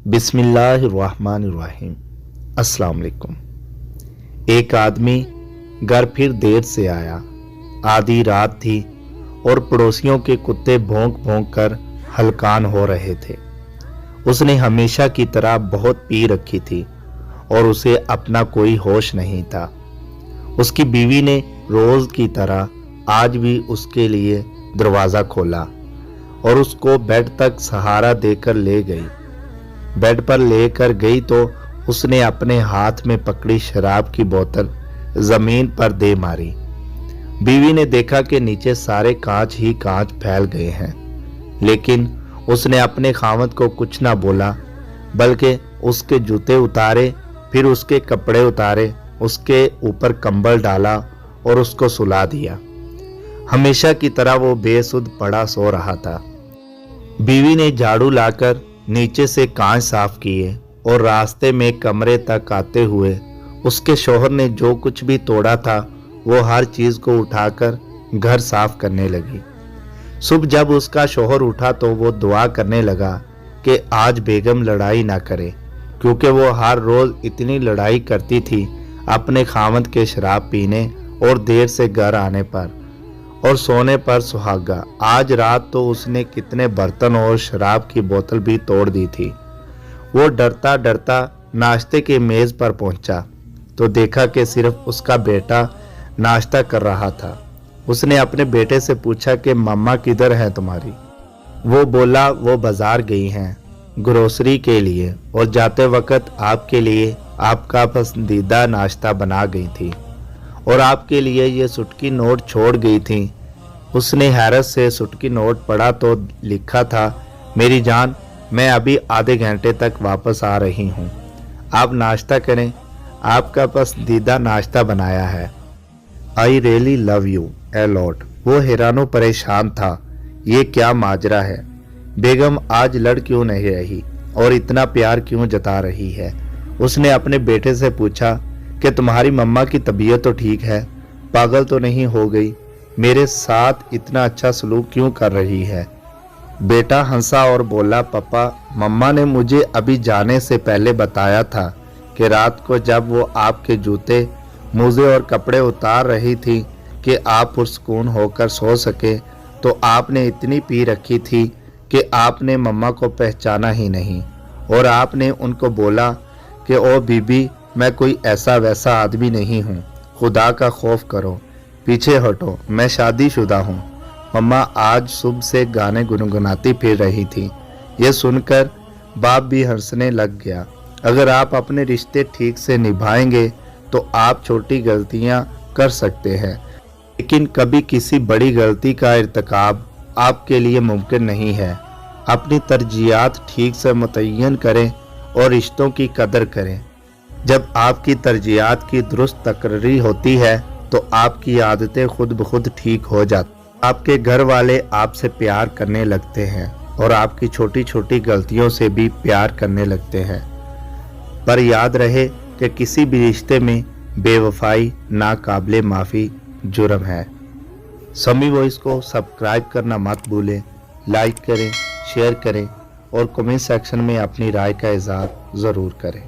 बिस्मिल्लाहिर्रहमानिर्रहीम। अस्सलाम वालेकुम। एक आदमी घर फिर देर से आया। आधी रात थी और पड़ोसियों के कुत्ते भौंक भौंक कर हलकान हो रहे थे। उसने हमेशा की तरह बहुत पी रखी थी और उसे अपना कोई होश नहीं था। उसकी बीवी ने रोज की तरह आज भी उसके लिए दरवाज़ा खोला और उसको बेड तक सहारा देकर ले गई। बेड पर लेकर गई तो उसने अपने हाथ में पकड़ी शराब की बोतल जमीन पर दे मारी। बीवी ने देखा कि नीचे सारे कांच ही कांच फैल गए हैं, लेकिन उसने अपने खामद को कुछ ना बोला, बल्कि उसके जूते उतारे, फिर उसके कपड़े उतारे, उसके ऊपर कंबल डाला और उसको सुला दिया। हमेशा की तरह वो बेसुध पड़ा सो रहा था। बीवी ने झाड़ू लाकर नीचे से कांच साफ किए और रास्ते में कमरे तक आते हुए उसके शौहर ने जो कुछ भी तोड़ा था वो हर चीज को उठाकर घर साफ करने लगी। सुबह जब उसका शौहर उठा तो वो दुआ करने लगा कि आज बेगम लड़ाई ना करे, क्योंकि वो हर रोज इतनी लड़ाई करती थी अपने खामद के शराब पीने और देर से घर आने पर और सोने पर सुहागा। आज रात तो उसने कितने बर्तन और शराब की बोतल भी तोड़ दी थी। वो डरता डरता नाश्ते के मेज पर पहुंचा तो देखा कि सिर्फ उसका बेटा नाश्ता कर रहा था। उसने अपने बेटे से पूछा कि मम्मा किधर है तुम्हारी? वो बोला वो बाजार गई हैं ग्रोसरी के लिए और जाते वक्त आपके लिए आपका पसंदीदा नाश्ता बना गई थी और आपके लिए ये सुटकी नोट छोड़ गई थी। उसने हैरत से सुटकी नोट पढ़ा तो लिखा था, मेरी जान, मैं अभी आधे घंटे तक वापस आ रही हूँ, आप नाश्ता करें, आपका पसंदीदा नाश्ता बनाया है। I really love U a lot. वो हैरानो परेशान था, ये क्या माजरा है? बेगम आज लड़ क्यों नहीं रही और इतना प्यार क्यों जता रही है? उसने अपने बेटे से पूछा कि तुम्हारी मम्मा की तबीयत तो ठीक है, पागल तो नहीं हो गई? मेरे साथ इतना अच्छा सलूक क्यों कर रही है? बेटा हंसा और बोला, पापा, मम्मा ने मुझे अभी जाने से पहले बताया था कि रात को जब वो आपके जूते, मोजे और कपड़े उतार रही थी कि आप पुरसकून होकर सो सके, तो आपने इतनी पी रखी थी कि आपने मम्मा को पहचाना ही नहीं और आपने उनको बोला कि ओ बीबी, मैं कोई ऐसा वैसा आदमी नहीं हूँ, खुदा का खौफ करो, पीछे हटो, मैं शादीशुदा हूँ। मम्मा आज सुबह से गाने गुनगुनाती फिर रही थी। ये सुनकर बाप भी हंसने लग गया। अगर आप अपने रिश्ते ठीक से निभाएंगे तो आप छोटी गलतियाँ कर सकते हैं, लेकिन कभी किसी बड़ी गलती का इर्तिकाब आपके लिए मुमकिन नहीं है। अपनी तरजीहात ठीक से मुतय्यन करें और रिश्तों की कदर करें। जब आपकी तरजीहात की दुरुस्त तकर्री होती है तो आपकी आदतें खुद ब खुद ठीक हो जाती, आपके घर वाले आपसे प्यार करने लगते हैं और आपकी छोटी छोटी गलतियों से भी प्यार करने लगते हैं। पर याद रहे कि किसी भी रिश्ते में बेवफाई नाकाबिले माफ़ी जुर्म है। समी वॉइस को सब्सक्राइब करना मत भूलें, लाइक करें, शेयर करें और कमेंट सेक्शन में अपनी राय का इज़हार ज़रूर करें।